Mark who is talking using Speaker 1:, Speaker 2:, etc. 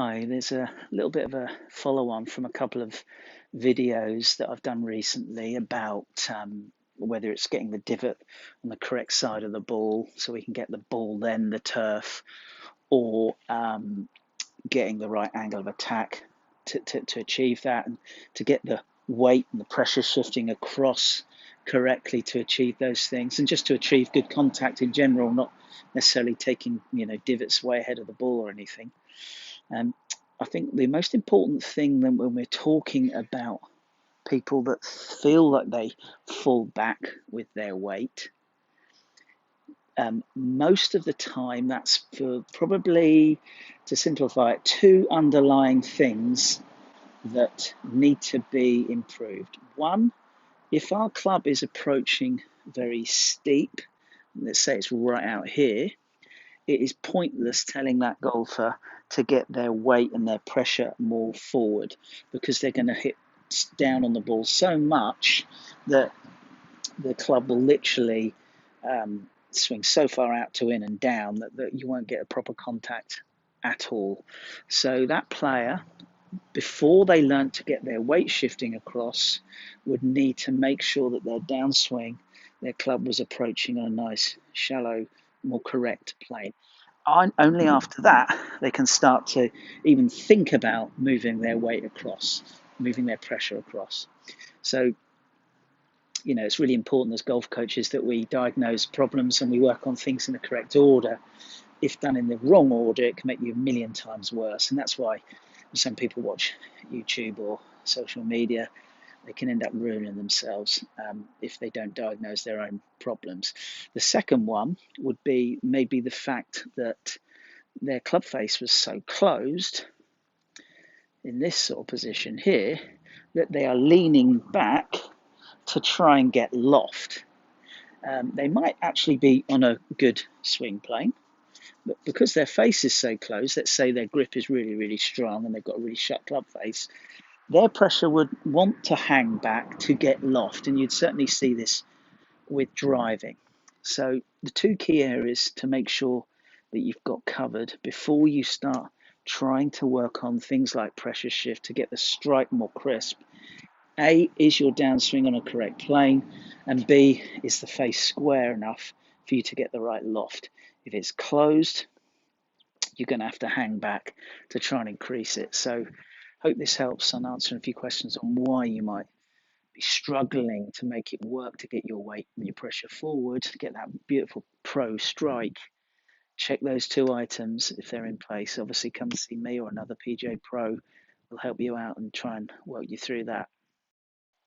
Speaker 1: Hi, there's a little bit of a follow on from a couple of videos that I've done recently about whether it's getting the divot on the correct side of the ball so we can get the ball, then the turf, or getting the right angle of attack to achieve that, and to get the weight and the pressure shifting across correctly to achieve those things, and just to achieve good contact in general, not necessarily taking divots way ahead of the ball or anything. Um, I think the most important thing then when we're talking about people that feel like they fall back with their weight, most of the time that's for, probably to simplify it, two underlying things that need to be improved. One, if our club is approaching very steep, let's say it's right out here, it is pointless telling that golfer to get their weight and their pressure more forward, because they're going to hit down on the ball so much that the club will literally swing so far out to in and down that you won't get a proper contact at all. So that player, before they learn to get their weight shifting across, would need to make sure that their downswing, their club was approaching on a nice, shallow, more correct plane. Only after that they can start to even think about moving their weight across, moving their pressure across. So, it's really important as golf coaches that we diagnose problems and we work on things in the correct order. If done in the wrong order, it can make you a million times worse. And that's why some people watch YouTube or social media. They can end up ruining themselves if they don't diagnose their own problems. The second one would be maybe the fact that their club face was so closed in this sort of position here that they are leaning back to try and get loft. They might actually be on a good swing plane, but because their face is so close, let's say their grip is really, really strong and they've got a really shut club face, their pressure would want to hang back to get loft. And you'd certainly see this with driving. So the two key areas to make sure that you've got covered before you start trying to work on things like pressure shift to get the strike more crisp. A, is your downswing on a correct plane? And B, is the face square enough for you to get the right loft? If it's closed, you're going to have to hang back to try and increase it. So hope this helps on answering a few questions on why you might be struggling to make it work to get your weight and your pressure forward, to get that beautiful pro strike. Check those two items if they're in place. Obviously, come see me or another PGA Pro. We'll help you out and try and work you through that.